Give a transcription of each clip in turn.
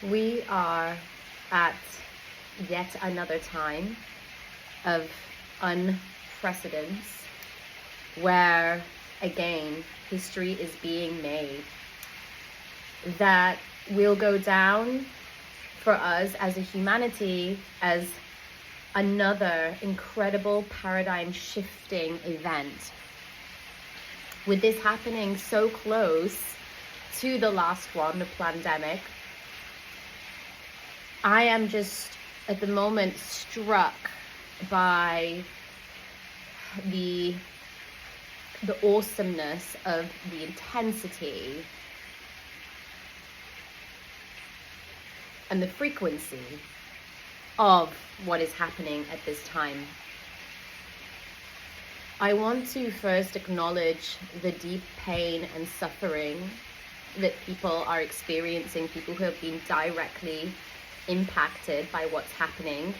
We are at yet another time of unprecedented where, again, history is being made that will go down for us as a humanity as another incredible paradigm shifting event. With this happening so close to the last one, the pandemic, I am just at the moment struck by the awesomeness of the intensity and the frequency of what is happening at this time. I want to first acknowledge the deep pain and suffering that people are experiencing, people who have been directly impacted by what's happening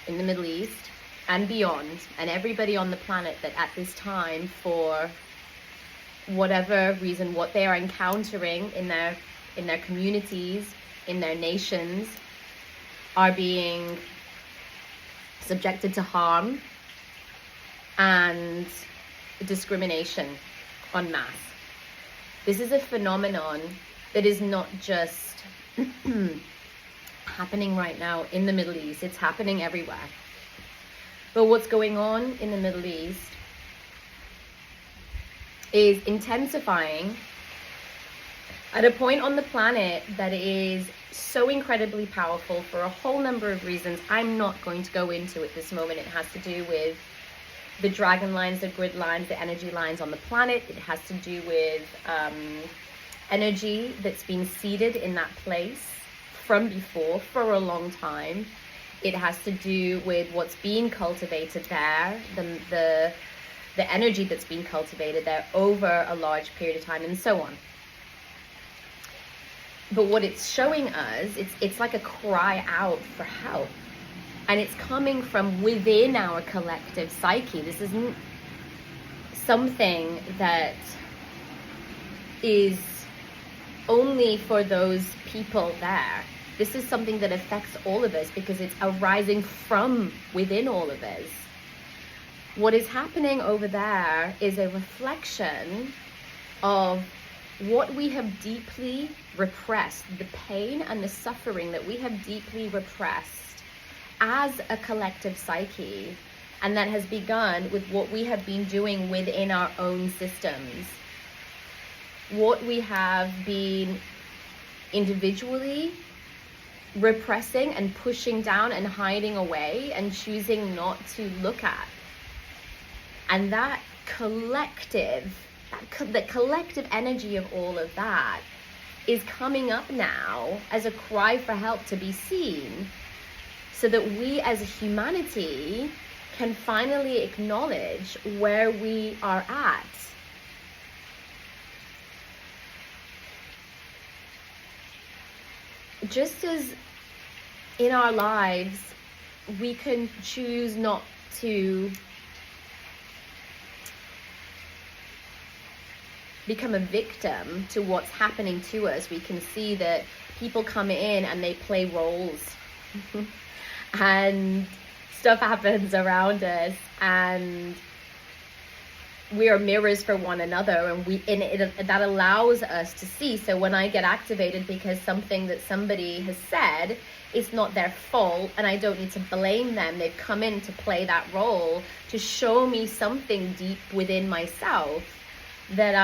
in the Middle East and beyond, and everybody on the planet that at this time, for whatever reason, what they are encountering in their communities, in their nations, are being subjected to harm and discrimination en masse. This is a phenomenon that is not just happening right now in the Middle East. It's happening everywhere. But what's going on in the Middle East is intensifying at a point on the planet that is so incredibly powerful for a whole number of reasons I'm not going to go into at this moment. It has to do with the dragon lines, the grid lines, the energy lines on the planet. It has to do with energy that's been seeded in that place from before for a long time. It has to do with what's being cultivated there, the energy that's being cultivated there over a large period of time, and so on. But what it's showing us, it's like a cry out for help. And it's coming from within our collective psyche. This isn't something that is only for those people there. This is something that affects all of us because it's arising from within all of us. What is happening over there is a reflection of what we have deeply repressed, the pain and the suffering that we have deeply repressed as a collective psyche, and that has begun with what we have been doing within our own systems. What we have been individually repressing and pushing down and hiding away and choosing not to look at. And that collective, the collective energy of all of that is coming up now as a cry for help to be seen, so that we as a humanity can finally acknowledge where we are at. Just as in our lives, we can choose not to become a victim to what's happening to us. We can see that people come in and they play roles. And stuff happens around us, and we are mirrors for one another, and that allows us to see. So when I get activated because something that somebody has said, it's not their fault, and I don't need to blame them. They've come in to play that role to show me something deep within myself that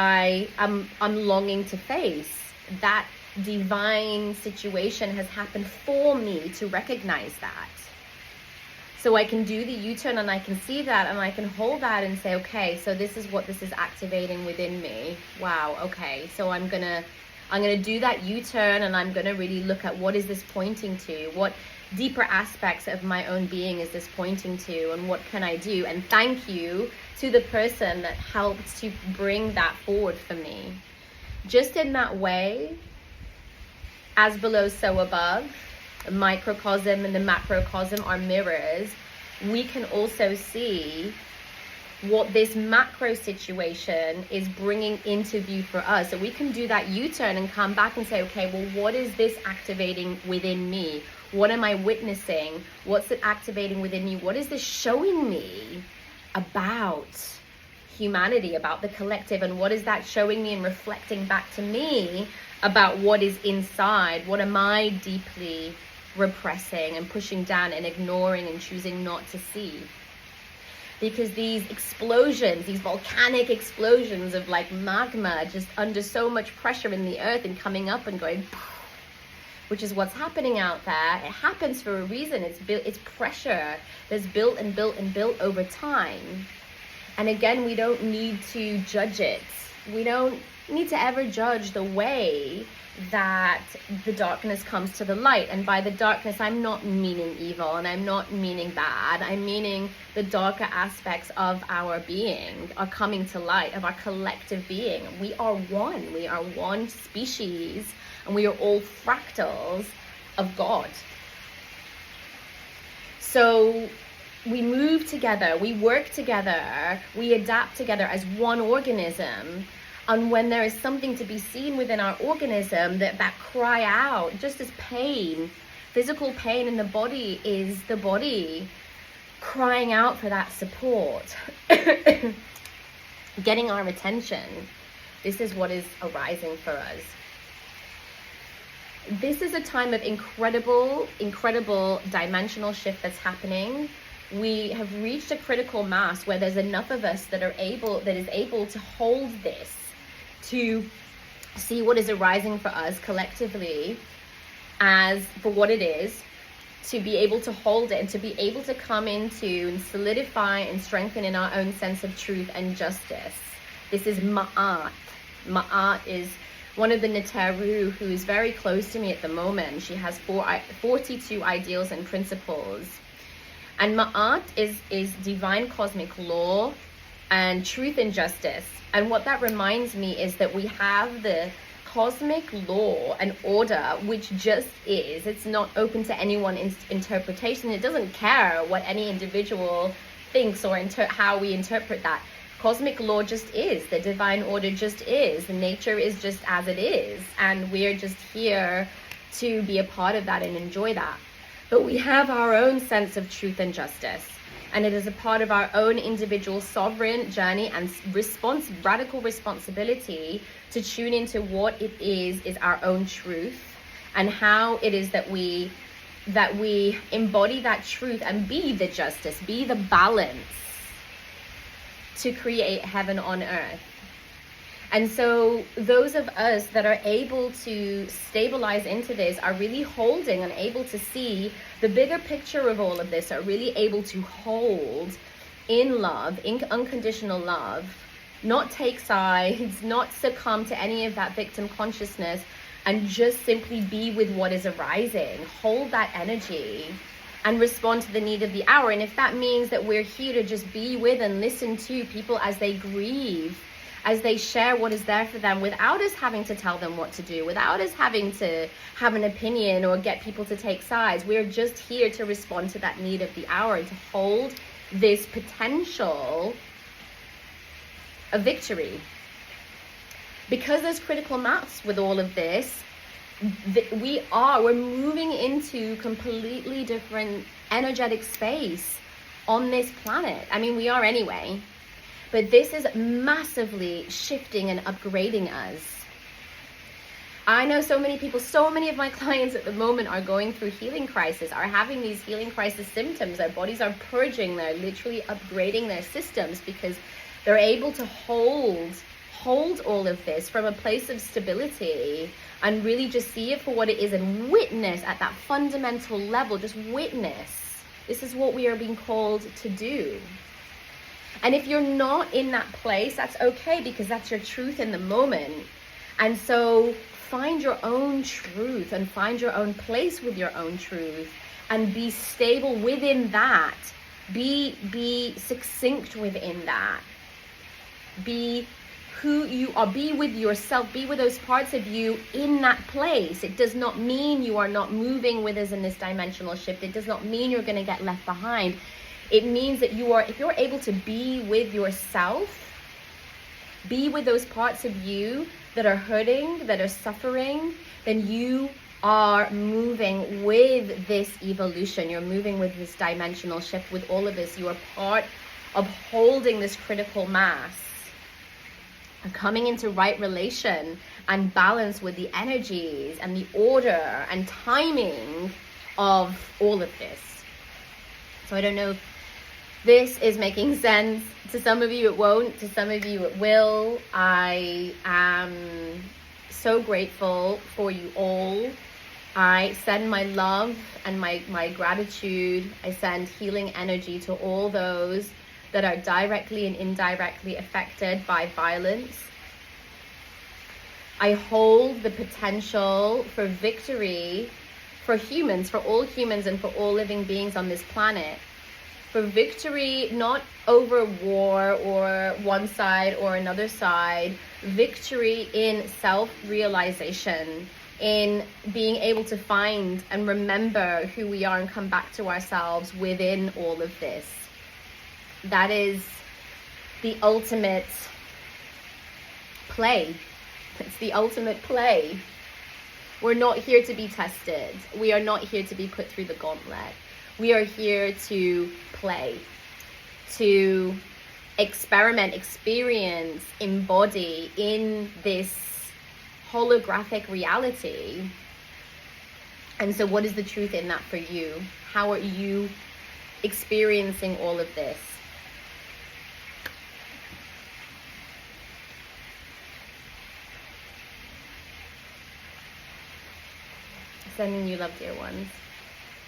I'm longing to face. That divine situation has happened for me to recognize that. So I can do the U-turn and I can see that and I can hold that and say, okay, so this is what this is activating within me. Wow, okay. So I'm gonna do that U-turn, and I'm gonna really look at what is this pointing to? What deeper aspects of my own being is this pointing to, and what can I do? And thank you to the person that helped to bring that forward for me. Just in that way, as below, so above, the microcosm and the macrocosm are mirrors. We can also see what this macro situation is bringing into view for us. So we can do that U-turn and come back and say, okay, well, what is this activating within me? What am I witnessing? What's it activating within me? What is this showing me about humanity, about the collective? And what is that showing me and reflecting back to me about what is inside? What am I deeply repressing and pushing down and ignoring and choosing not to see? Because these explosions, these volcanic explosions of like magma just under so much pressure in the earth and coming up and going, which is what's happening out there. It happens for a reason. It's pressure that's built and built and built over time. And again, we don't need to judge it. We don't need to ever judge the way that the darkness comes to the light. And by the darkness, I'm not meaning evil and I'm not meaning bad. I'm meaning the darker aspects of our being are coming to light, of our collective being. We are one. We are one species, and we are all fractals of God. So we move together, we work together, we adapt together as one organism. And when there is something to be seen within our organism that cry out, just as pain, physical pain in the body is the body crying out for that support, getting our attention. This is what is arising for us. This is a time of incredible dimensional shift that's happening. We have reached a critical mass where there's enough of us that is able to hold this, to see what is arising for us collectively as for what it is, to be able to hold it and to be able to come into and solidify and strengthen in our own sense of truth and justice. This is Ma'at. Ma'at is one of the Neteru who is very close to me at the moment. She has 42 ideals and principles. And Ma'at is divine cosmic law and truth and justice. And what that reminds me is that we have the cosmic law and order, which just is. It's not open to anyone's interpretation. It doesn't care what any individual thinks or how we interpret that. Cosmic law just is. The divine order just is. Nature is just as it is. And we're just here to be a part of that and enjoy that. But we have our own sense of truth and justice. And it is a part of our own individual sovereign journey and radical responsibility to tune into what it is our own truth, and how it is that we embody that truth and be the justice, be the balance to create heaven on earth. And so those of us that are able to stabilize into this are really holding and able to see the bigger picture of all of this, are really able to hold in love, in unconditional love, not take sides, not succumb to any of that victim consciousness, and just simply be with what is arising. Hold that energy and respond to the need of the hour. And if that means that we're here to just be with and listen to people as they grieve, as they share what is there for them, without us having to tell them what to do, without us having to have an opinion or get people to take sides. We're just here to respond to that need of the hour and to hold this potential of victory. Because there's critical mass with all of this, we're moving into completely different energetic space on this planet. I mean, we are anyway. But this is massively shifting and upgrading us. I know so many people, so many of my clients at the moment are going through healing crisis, are having these healing crisis symptoms. Their bodies are purging, they're literally upgrading their systems because they're able to hold all of this from a place of stability and really just see it for what it is and witness at that fundamental level, just witness. This is what we are being called to do. And if you're not in that place, that's okay, because that's your truth in the moment. And so find your own truth and find your own place with your own truth and be stable within that. Be succinct within that. Be who you are. Be with yourself. Be with those parts of you in that place. It does not mean you are not moving with us in this dimensional shift. It does not mean you're going to get left behind. It means that if you're able to be with yourself, be with those parts of you that are hurting, that are suffering, then you are moving with this evolution. You're moving with this dimensional shift, with all of this. You are part of holding this critical mass, coming into right relation and balance with the energies and the order and timing of all of this. So I don't know if this is making sense. To some of you it won't, to some of you it will. I am so grateful for you all. I send my love and my gratitude. I send healing energy to all those that are directly and indirectly affected by violence. I hold the potential for victory for humans, for all humans and for all living beings on this planet. For victory, not over war or one side or another side. Victory in self-realization, in being able to find and remember who we are and come back to ourselves within all of this. That is the ultimate play. It's the ultimate play. We're not here to be tested. We are not here to be put through the gauntlet. We are here to play, to experiment, experience, embody in this holographic reality. And so what is the truth in that for you? How are you experiencing all of this? Sending you love, dear ones.